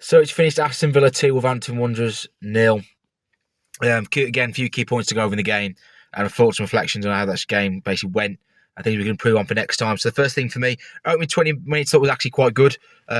So it's finished Aston Villa 2, Wolverhampton Wanderers 0. Again, a few key points to go over in the game, and thoughts and reflections on how that game basically went. I think we can improve on for next time. So the first thing for me, opening 20 minutes I thought was actually quite good.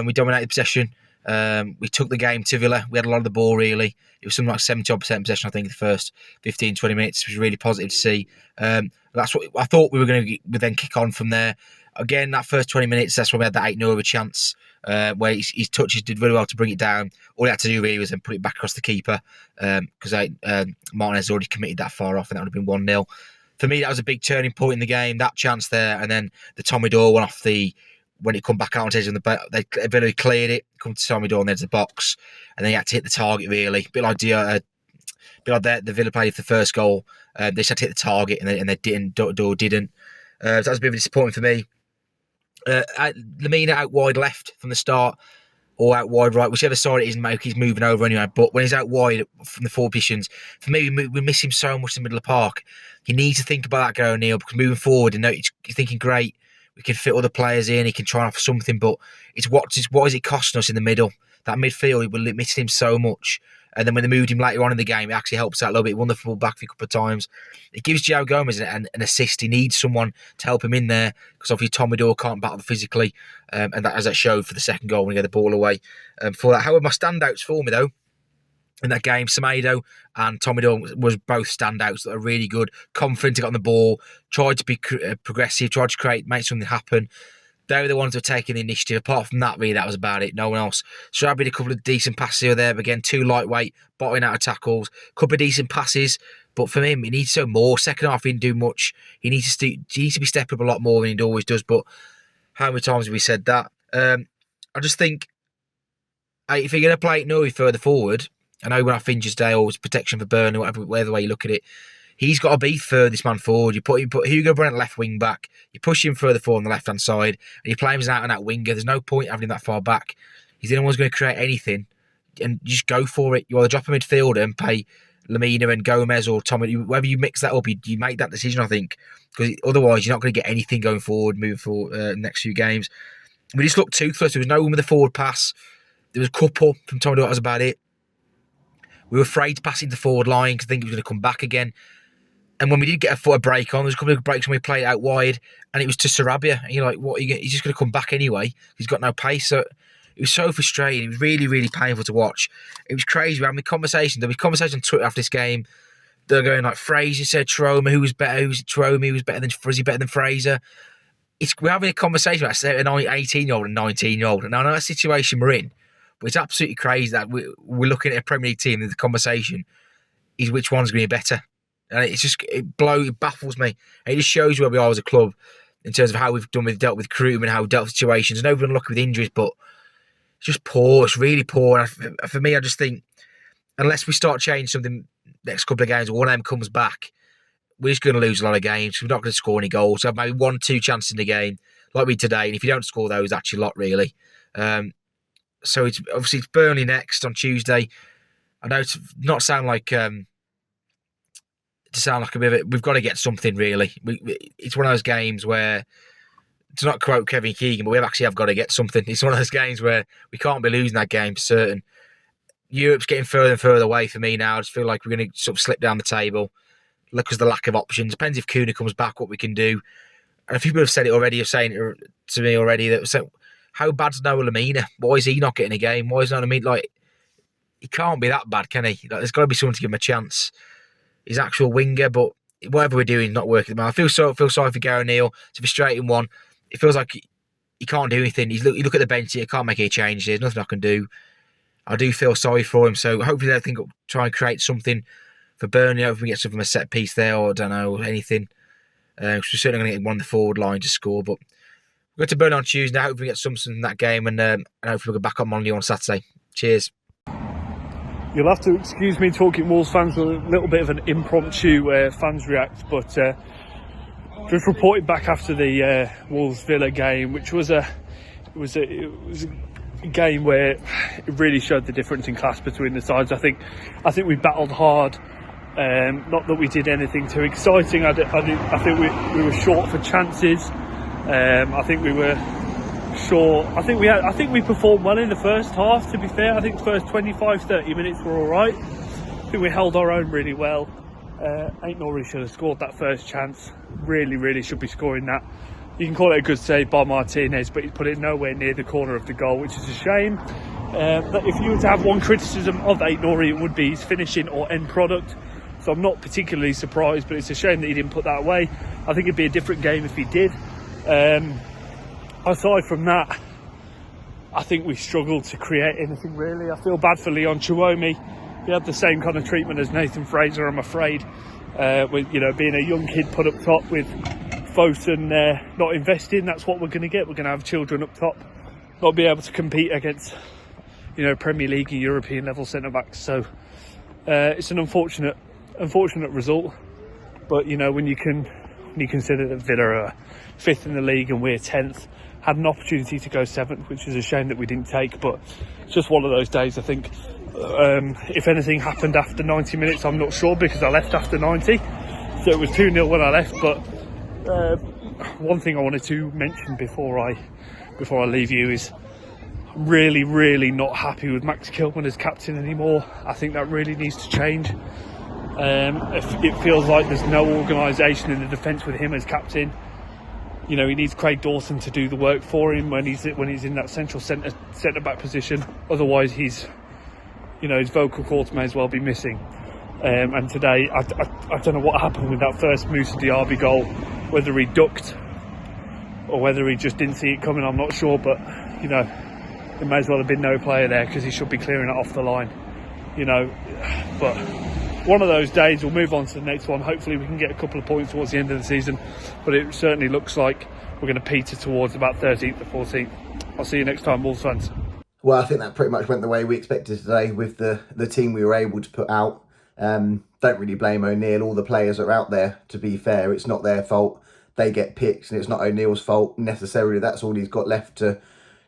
We dominated possession. We took the game to Villa. We had a lot of the ball, really. It was something like 70% possession, I think, in the first 15, 20 minutes. It was really positive to see. That's what I thought we were going to then kick on from there. Again, that first 20 minutes, that's when we had that 8-0 of a chance, where his touches did really well to bring it down. All he had to do really was then put it back across the keeper, because Martinez already committed that far off, and that would have been 1-0. For me, that was a big turning point in the game, that chance there, and then the Tommy Doyle one off when it come back out on the edge of the box, they really cleared it, come to Tommy Doyle on the edge of the box, and then he had to hit the target, really. A bit like the Villa played for the first goal. They just had to hit the target, and they didn't. Doyle didn't. So that was a bit of a disappointment for me. Lemina out wide left from the start, or out wide right, whichever side it is, he's moving over anyway. But when he's out wide from the forward positions, for me, we miss him so much in the middle of the park. You need to think about that, Gary O'Neill, because moving forward, you're thinking, great, we can fit other players in, he can try and offer something, but what is it costing us in the middle? That midfield, we're missing him so much. And then when they moved him later on in the game, it actually helps out a little bit. He won the ball back a couple of times. It gives Joe Gomez an assist. He needs someone to help him in there, because obviously Tommy Doyle can't battle physically, and that, as that showed for the second goal when he got the ball away. For that, however, my standouts for me though in that game, Semedo and Tommy Doyle was both standouts that are really good, confident to get on the ball, tried to be progressive, tried to make something happen. They were the ones who were taking the initiative. Apart from that, really, that was about it. No one else. So I had a couple of decent passes here or there, but again, too lightweight, botting out of tackles. Couple of decent passes, but for him, he needs to do more. Second half, he didn't do much. He needs to be stepping up a lot more than he always does. But how many times have we said that? I just think, if you're going to play it Nuri further forward, I know when I Fincher's day, or it's protection for Burnley, whatever way you look at it, he's got to be furthest man forward. You put Hugo Brent left wing back. You push him further forward on the left hand side, and you play him as an out and out winger. There's no point having him that far back. He's the only one who's going to create anything, and you just go for it. You either drop a midfielder and pay Lemina and Gomez or Tommy. Whether you mix that up, you make that decision. I think, because otherwise you're not going to get anything going forward, moving forward next few games. We just looked toothless. There was no one with a forward pass. There was a couple from Tommy Doyle. That was about it. We were afraid to pass into the forward line because I think he was going to come back again. And when we did get a break on, there was a couple of breaks when we played out wide, and it was to Sarabia. And you're like, what? He's just going to come back anyway. He's got no pace. So it was so frustrating. It was really, really painful to watch. It was crazy. We were having conversations. There was conversation on Twitter after this game. They're going like, Fraser said Troma, who was better? Who's Troma? Who was better than? Was he better than Fraser? We're having a conversation about an 18-year-old and 19-year-old. And I know that situation we're in, but it's absolutely crazy that we're looking at a Premier League team and the conversation is which one's going to be better. And it baffles me. And it just shows where we are as a club in terms of how we've dealt with recruitment, how we've dealt with situations. I know we've been lucky with injuries, but it's just poor. It's really poor. And for me, I just think, unless we start changing something next couple of games, or one of them comes back, we're just going to lose a lot of games. We're not going to score any goals. So maybe 1-2 chances in the game, like we today. And if you don't score those, actually a lot, really. So it's Burnley next on Tuesday. I know it's not sound like to sound like a bit of it. We've got to get something, really. It's one of those games where, to not quote Kevin Keegan, but we have got to get something. It's one of those games where we can't be losing that game for certain. Europe's getting further and further away for me now. I just feel like we're going to sort of slip down the table because of the lack of options. Depends if Kuna comes back, what we can do. And a few people have said it already, saying it to me already, that so how bad's Noah Lemina? Why is he not getting a game? Why is Noah Lemina, like, he can't be that bad, can he? Like, there's got to be someone to give him a chance. He's actual winger, but whatever we're doing, not working. I feel sorry for Gary O'Neill. It's a frustrating one. It feels like he can't do anything. You look at the bench here, can't make any changes. There's nothing I can do. I do feel sorry for him. So hopefully they think try and create something for Burnley. Hopefully we get something from a set piece there, or I don't know, anything. We're certainly going to get one on the forward line to score. But we'll go to Burnley on Tuesday. Hopefully we get something in that game, and hopefully we'll go back on Monday on Saturday. Cheers. You'll have to excuse me talking Wolves fans with a little bit of an impromptu fans react, but just reported back after the Wolves Villa game, which was a game where it really showed the difference in class between the sides. I think we battled hard. Not that we did anything too exciting. I think we were short for chances. I think we were sure. I think we performed well in the first half, to be fair. I think the first 25-30 minutes were all right. I think we held our own really well. Ain't Nori should have scored that first chance. Really should be scoring that. You can call it a good save by Martinez, but he's put it nowhere near the corner of the goal, which is a shame. But if you were to have one criticism of Ain't Nori, it would be his finishing or end product. So I'm not particularly surprised, but it's a shame that he didn't put that away. I think it'd be a different game if he did. Aside from that, I think we struggled to create anything really. I feel bad for Leon Chiwomi. He had the same kind of treatment as Nathan Fraser, I'm afraid. With being a young kid put up top with Fosun not investing, that's what we're going to get. We're going to have children up top not be able to compete against Premier League and European level centre backs. So it's an unfortunate result. But when you consider that Villa are 5th in the league and we're 10th, had an opportunity to go 7th, which is a shame that we didn't take. But it's just one of those days. I think if anything happened after 90 minutes, I'm not sure, because I left after 90, so it was 2-0 when I left. But one thing I wanted to mention before I leave you is I'm really not happy with Max Kilman as captain anymore. I think that really needs to change. It feels like there's no organisation in the defence with him as captain. He needs Craig Dawson to do the work for him when he's in that central centre back position. Otherwise, his vocal cords may as well be missing. And today, I don't know what happened with that first Moussa Diaby goal. Whether he ducked or whether he just didn't see it coming, I'm not sure. But there may as well have been no player there, because he should be clearing it off the line. But one of those days. We'll move on to the next one. Hopefully we can get a couple of points towards the end of the season, but it certainly looks like we're going to peter towards about 13th or 14th. I'll see you next time, Wolves fans. Well, I think that pretty much went the way we expected today with the team we were able to put out. Don't really blame O'Neill. All the players are out there, to be fair. It's not their fault. They get picked, and it's not O'Neill's fault necessarily. That's all he's got left to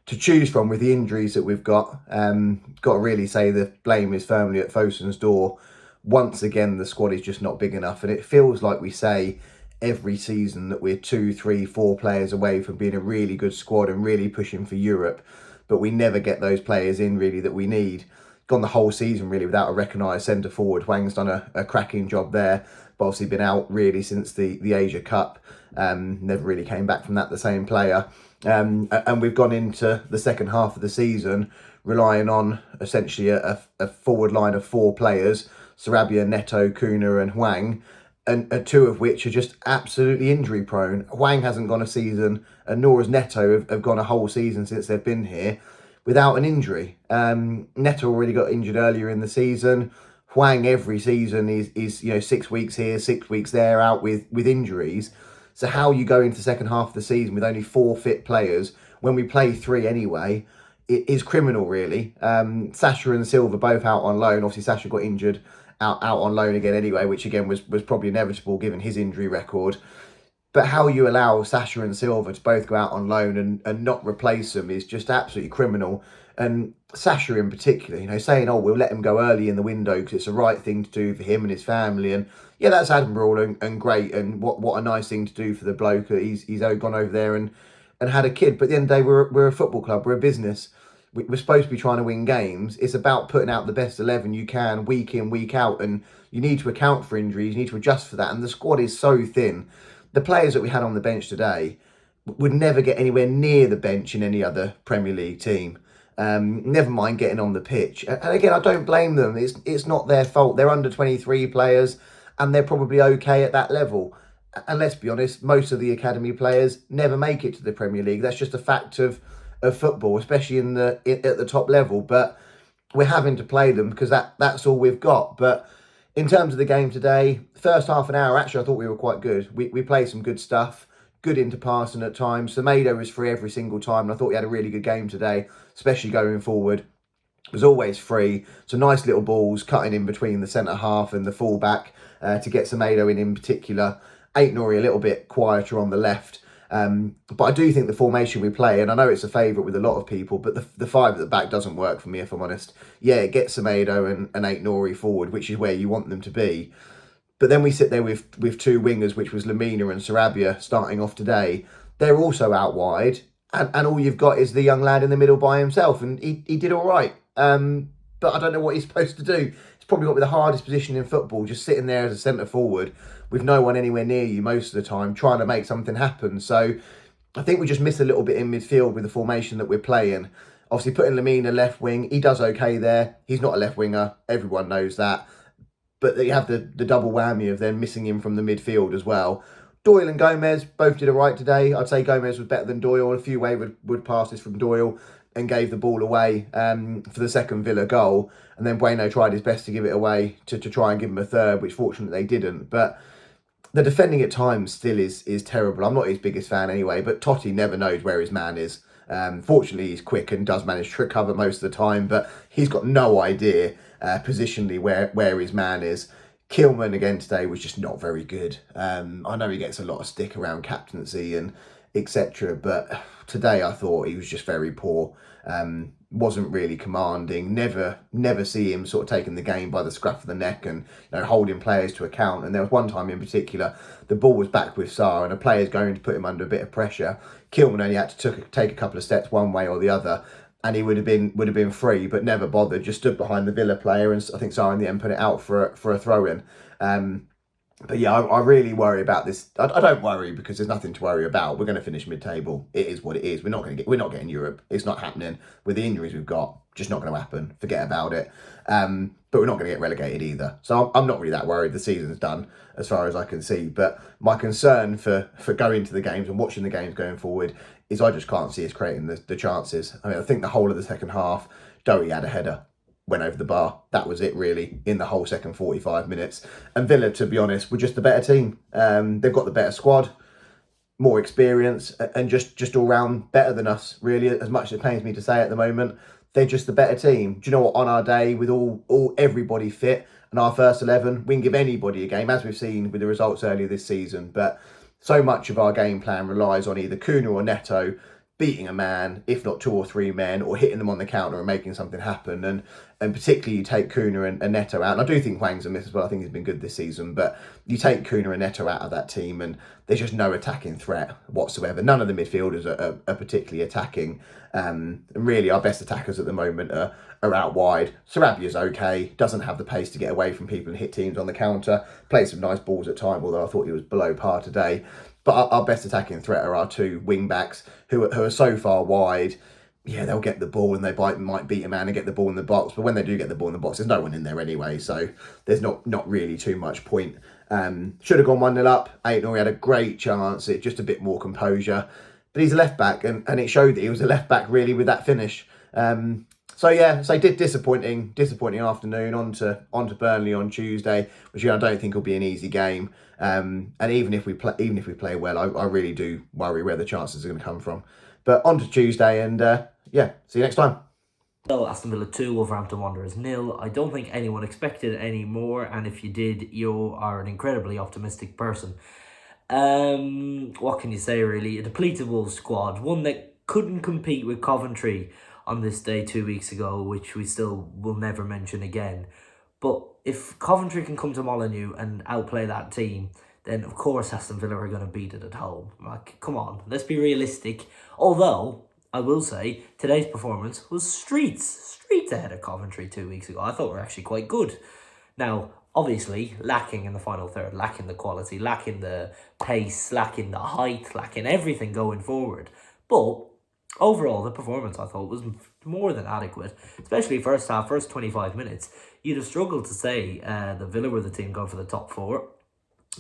choose from with the injuries that we've got. Got to really say the blame is firmly at Fosun's door. Once again, the squad is just not big enough, and it feels like we say every season that we're 2, 3, 4 players away from being a really good squad and really pushing for Europe, but we never get those players in really that we need. Gone the whole season really without a recognised centre forward. Wang's done a cracking job there, but obviously been out really since the Asia Cup. Never really came back from that the same player. And we've gone into the second half of the season relying on essentially a forward line of 4 players: Sarabia, Neto, Kuna and Hwang, and 2 of which are just absolutely injury prone. Hwang hasn't gone a season, and nor has Neto have gone a whole season since they've been here without an injury. Neto already got injured earlier in the season. Hwang every season is 6 weeks here, 6 weeks there, out with injuries. So how you go into the second half of the season with only 4 fit players when we play 3 anyway, it is criminal really. Sasha and Silva both out on loan. Obviously Sasha got injured out on loan again anyway, which again was probably inevitable given his injury record. But how you allow Sasha and Silva to both go out on loan and not replace them is just absolutely criminal. And Sasha in particular, saying, oh, we'll let him go early in the window because it's the right thing to do for him and his family. And yeah, that's admirable and great. And what a nice thing to do for the bloke. He's gone over there and had a kid. But at the end of the day, we're a football club. We're a business. We're supposed to be trying to win games. It's about putting out the best 11 you can week in, week out. And you need to account for injuries. You need to adjust for that. And the squad is so thin. The players that we had on the bench today would never get anywhere near the bench in any other Premier League team. Never mind getting on the pitch. And again, I don't blame them. It's not their fault. They're under 23 players and they're probably okay at that level. And let's be honest, most of the academy players never make it to the Premier League. That's just a fact of football, especially at the top level. But we're having to play them because that's all we've got. But in terms of the game today, first half an hour, actually, I thought we were quite good. We played some good stuff, good into passing at times. Semedo was free every single time, and I thought we had a really good game today, especially going forward. It was always free. So nice little balls cutting in between the centre half and the full-back to get Semedo in particular. Ain't Nori a little bit quieter on the left. But I do think the formation we play, and I know it's a favourite with a lot of people, but the 5 at the back doesn't work for me, if I'm honest. Yeah, it gets Semedo and Ain't Nori forward, which is where you want them to be. But then we sit there with 2 wingers, which was Lamina and Sarabia starting off today. They're also out wide. and all you've got is the young lad in the middle by himself, and he did all right. But I don't know what he's supposed to do. It's probably got to be the hardest position in football, just sitting there as a centre forward with no one anywhere near you most of the time, trying to make something happen. So I think we just miss a little bit in midfield with the formation that we're playing. Obviously, putting Lamina left wing, he does okay there. He's not a left winger. Everyone knows that. But you have the double whammy of then missing him from the midfield as well. Doyle and Gomez both did all right today. I'd say Gomez was better than Doyle. A few wayward passes from Doyle and gave the ball away for the second Villa goal. And then Bueno tried his best to give it away to try and give him a third, which fortunately they didn't. But the defending at times still is terrible. I'm not his biggest fan anyway, but Totti never knows where his man is. Fortunately, he's quick and does manage to recover most of the time, but he's got no idea positionally where his man is. Kilman again today was just not very good. I know he gets a lot of stick around captaincy and etc., but today I thought he was just very poor. Wasn't really commanding. Never see him sort of taking the game by the scruff of the neck and holding players to account. And there was one time in particular, the ball was back with Sarr and a player's going to put him under a bit of pressure. Kilman only had to take a couple of steps one way or the other, and he would have been free, but never bothered. Just stood behind the Villa player, and I think Sarr in the end put it out for a throw in. But yeah, I really worry about this. I don't worry because there's nothing to worry about. We're going to finish mid-table. It is what it is. We're not getting Europe. It's not happening with the injuries we've got. Just not going to happen. Forget about it. But we're not going to get relegated either. So I'm not really that worried. The season's done as far as I can see. But my concern for going to the games and watching the games going forward is I just can't see us creating the chances. I mean, I think the whole of the second half, Doherty had a header, went over the bar. That was it really in the whole second 45 minutes. And Villa, to be honest, were just the better team. They've got the better squad, more experience, and just all round better than us, really, as much as it pains me to say at the moment. They're just the better team. Do you know what? On our day, with everybody fit and our first 11, we can give anybody a game, as we've seen with the results earlier this season. But so much of our game plan relies on either Kuna or Neto beating a man, if not two or three men, or hitting them on the counter and making something happen. And particularly you take Kuna and Neto out. And I do think Hwang's a miss as well. I think he's been good this season. But you take Kuna and Neto out of that team and there's just no attacking threat whatsoever. None of the midfielders are particularly attacking. And really our best attackers at the moment are out wide. Sarabia's okay. Doesn't have the pace to get away from people and hit teams on the counter. Plays some nice balls at time, although I thought he was below par today. But our best attacking threat are our two wing backs who are so far wide. Yeah, they'll get the ball and they might beat a man and get the ball in the box. But when they do get the ball in the box, there's no one in there anyway. So there's not really too much point. Should have gone 1-0 up. 8-0, he had a great chance. It just a bit more composure. But he's a left back and it showed that he was a left back really with that finish. Disappointing afternoon on to Burnley on Tuesday, which I don't think will be an easy game. And even if we play well, I really do worry where the chances are going to come from. But on to Tuesday, and see you next time. So Aston Villa 2, Wolverhampton Wanderers 0. I don't think anyone expected any more, and if you did, you are an incredibly optimistic person. What can you say really? A depleted Wolves squad, one that couldn't compete with Coventry on this day 2 weeks ago, which we still will never mention again. But if Coventry can come to Molineux and outplay that team, then of course Aston Villa are going to beat it at home. Like, come on, let's be realistic. Although, I will say, today's performance was streets ahead of Coventry 2 weeks ago. I thought we were actually quite good. Now, obviously, lacking in the final third, lacking the quality, lacking the pace, lacking the height, lacking everything going forward. But overall, the performance, I thought, was more than adequate, especially first half, first 25 minutes. You'd have struggled to say that Villa were the team going for the top four,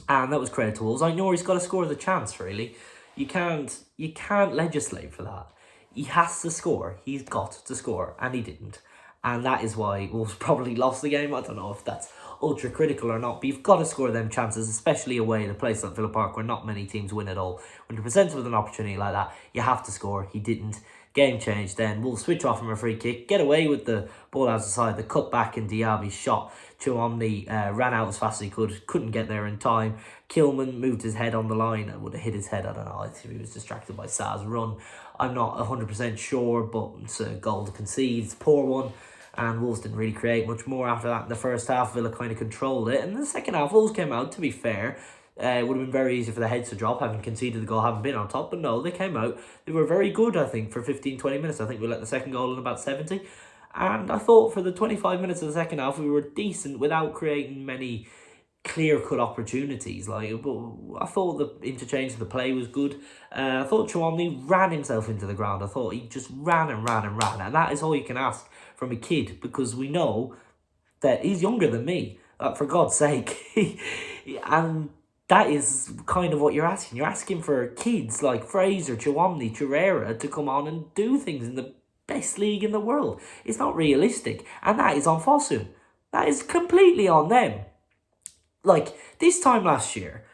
and that was credit to Wolves. I know he's got to score the chance, really. You can't legislate for that. He has to score. He's got to score, and he didn't. And that is why Wolves probably lost the game. I don't know if that's ultra critical or not, but you've got to score them chances, especially away at a place like Villa Park where not many teams win at all. When you're presented with an opportunity like that, you have to score. He didn't. Game changed then. Wolves switch off from a free kick, get away with the ball out of side, the cut back and Diaby's shot. Chouamni ran out as fast as he couldn't get there in time. Kilman moved his head on the line and would have hit his head. I don't know, I think he was distracted by Sarr's run. I'm not 100% sure, but it's a goal to concede. It's a poor one. And Wolves didn't really create much more after that in the first half. Villa kind of controlled it. And in the second half, Wolves came out, to be fair. It would have been very easy for the heads to drop, having conceded the goal, having been on top. But no, they came out. They were very good, I think, for 15-20 minutes. I think we let the second goal in about 70. And I thought for the 25 minutes of the second half, we were decent without creating many clear-cut opportunities. But I thought the interchange of the play was good. I thought Chouamni ran himself into the ground. I thought he just ran and ran and ran. And that is all you can ask from a kid, because we know that he's younger than me, for God's sake. And that is kind of what you're asking. You're asking for kids like Fraser, Chouamni, Torreira to come on and do things in the best league in the world. It's not realistic. And that is on Fosun. That is completely on them. Like, this time last year,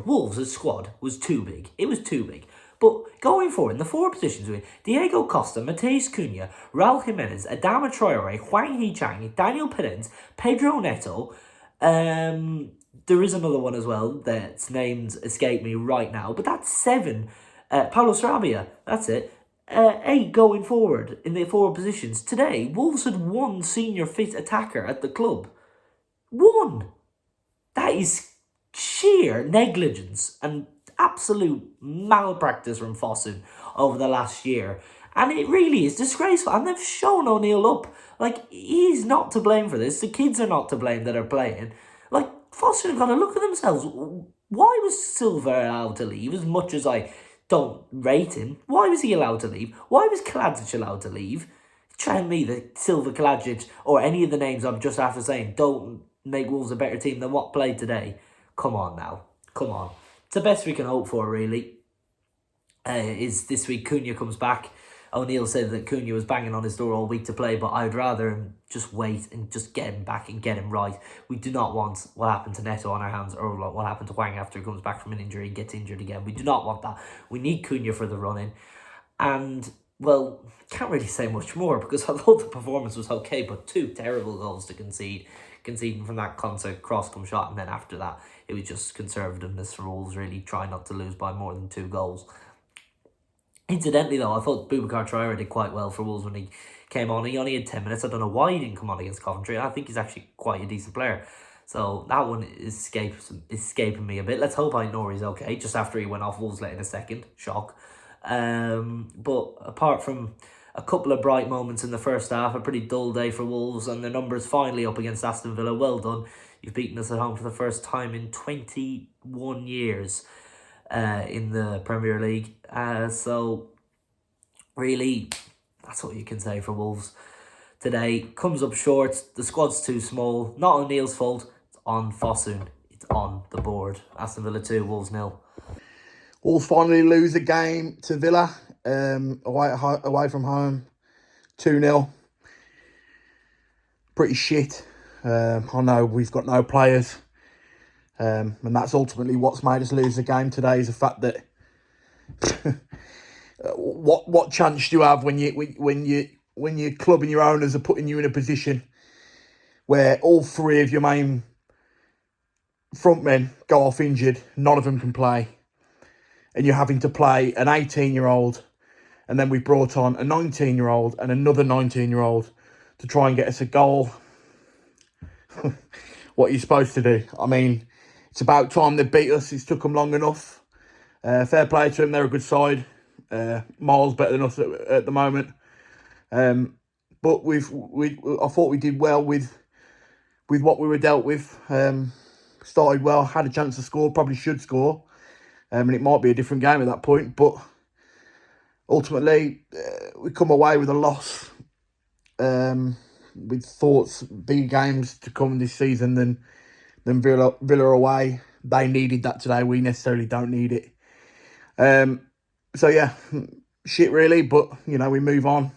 Wolves' squad was too big. It was too big. But going forward, in the forward positions with Diego Costa, Mateus Cunha, Raul Jimenez, Adama Traore, Hwang Hee-Chang, Daniel Perez, Pedro Neto, there is another one as well that's names escape me right now, but that's 7. Paulo Sarabia, that's it. 8 going forward in the forward positions. Today, Wolves had 1 senior fit attacker at the club. 1! That is sheer negligence and absolute malpractice from Fosun over the last year. And it really is disgraceful. And they've shown O'Neill up. Like, he's not to blame for this. The kids are not to blame that are playing. Like, Fosun have got to look at themselves. Why was Silva allowed to leave? As much as I don't rate him, why was he allowed to leave? Why was Kaladzic allowed to leave? Tell me that Silva, Kaladzic, or any of the names I'm just after saying don't make Wolves a better team than what played today. Come on now. Come on. It's the best we can hope for, really. Is this week Cunha comes back. O'Neill said that Cunha was banging on his door all week to play, but I'd rather him just wait and just get him back and get him right. We do not want what happened to Neto on our hands, or what happened to Hwang after he comes back from an injury and gets injured again. We do not want that. We need Cunha for the run-in. And, well, can't really say much more, because I thought the performance was okay, but 2 terrible goals to conceding from that concert cross-come shot, and then after that it was just conservativeness for Wolves, really trying not to lose by more than 2 goals. Incidentally though, I thought Boubacar Traore did quite well for Wolves when he came on. He only had 10 minutes. I don't know why he didn't come on against Coventry. I think he's actually quite a decent player. So that one is escaping me a bit. Let's hope Aït-Nouri's okay, just after he went off Wolves late in a second. Shock. But apart from a couple of bright moments in the first half, a pretty dull day for Wolves, and the numbers finally up against Aston Villa. Well done. You've beaten us at home for the first time in 21 years in the Premier League. So, really, that's what you can say for Wolves today. Comes up short. The squad's too small. Not O'Neill's fault. It's on Fosun. It's on the board. Aston Villa 2, Wolves 0. Wolves finally lose a game to Villa away from home, 2-0. Pretty shit. I know we've got no players, and that's ultimately what's made us lose the game today. Is the fact that what chance do you have when your club and your owners are putting you in a position where all 3 of your main front men go off injured, none of them can play, and you're having to play an 18-year-old, and then we brought on a 19-year-old and another 19-year-old to try and get us a goal. What are you supposed to do? I mean, it's about time they beat us. It's took them long enough. Fair play to them. They're a good side. Miles better than us at the moment. But I thought we did well with what we were dealt with. Started well, had a chance to score, probably should score. And it might be a different game at that point. But ultimately, we come away with a loss. With thoughts, bigger games to come this season than Villa away. They needed that today. We necessarily don't need it. So yeah, shit really, but we move on.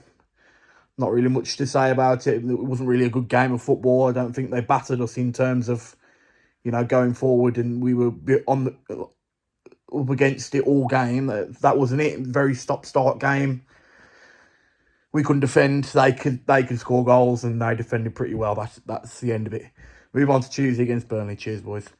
Not really much to say about it. It wasn't really a good game of football. I don't think they battered us in terms of going forward, and we were up against it all game. That wasn't it. Very stop-start game. We couldn't defend. They could score goals, and they defended pretty well. That's the end of it. Move on to Tuesday against Burnley. Cheers, boys.